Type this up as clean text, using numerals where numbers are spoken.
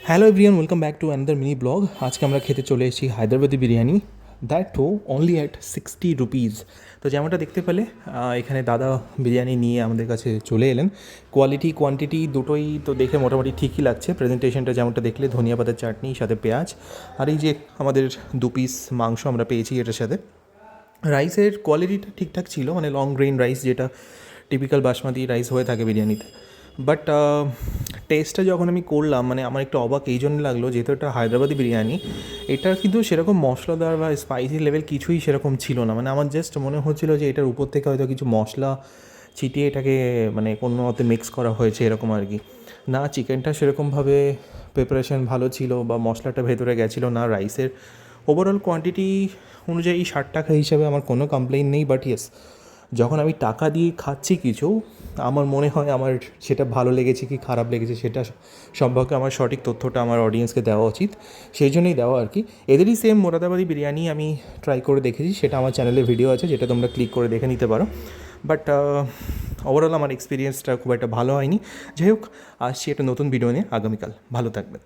Hello everyone, welcome back to another mini blog. আজকে আমরা খেতে চলে এসেছি Hyderabadi biryani, that to only at 60 rupees. তো যেমনটা দেখতে পেলে এখানে দাদা বিরিয়ানি নিয়ে আমাদের কাছে চলে এলেন। কোয়ালিটি কোয়ান্টিটি দুটোই তো দেখে মোটামুটি ঠিকই লাগছে। প্রেজেন্টেশনটা যেমনটা দেখলে, ধনিয়া পাতার চাটনি, সাথে পেঁয়াজ, আর এই যে আমাদের 2 পিস মাংস আমরা পেয়েছি এটার সাথে। রাইসের কোয়ালিটিটা ঠিকঠাক ছিল, মানে লং গ্রেন রাইস, যেটা টিপিক্যাল বাসমতি রাইস হয়ে থাকে বিরিয়ানিতে। বাট টেস্টটা যখন আমি করলাম, মানে আমার একটু অবাক এই জন্য লাগলো, যেহেতু এটা হায়দ্রাবাদি বিরিয়ানি, এটা কিন্তু সেরকম মশলাদার বা স্পাইসি লেভেল কিছুই সেরকম ছিল না। মানে আমার জাস্ট মনে হচ্ছিলো যে এটার উপর থেকে হয়তো কিছু মশলা ছিটিয়ে এটাকে মানে কোনো মতে মিক্স করা হয়েছে এরকম আর কি। না চিকেনটা সেরকমভাবে প্রিপারেশন ভালো ছিল বা মশলাটা ভেতরে গেছিলো না। রাইসের ওভারঅল কোয়ান্টিটি অনুযায়ী 60 টাকা হিসাবে আমার কোনো কমপ্লেইন নেই। বাট ইয়েস, যখন আমি টাকা দিয়ে খাচ্ছি কিছু, আমার মনে হয় আমার সেটা ভালো লেগেছে কি খারাপ লেগেছে সেটা সম্পর্কে আমার সঠিক তথ্যটা আমার অডিয়েন্সকে দেওয়া উচিত, সেই জন্যই দেওয়া আর কি। এদেরই সেম মোরাদাবাদি বিরিয়ানি আমি ট্রাই করে দেখেছি, সেটা আমার চ্যানেলে ভিডিও আছে, যেটা তোমরা ক্লিক করে দেখে নিতে পারো। বাট ওভারঅল আমার এক্সপিরিয়েন্সটা খুব একটা ভালো হয়নি। যাই হোক, আসছি একটা নতুন ভিডিও নিয়ে আগামীকাল। ভালো থাকবেন।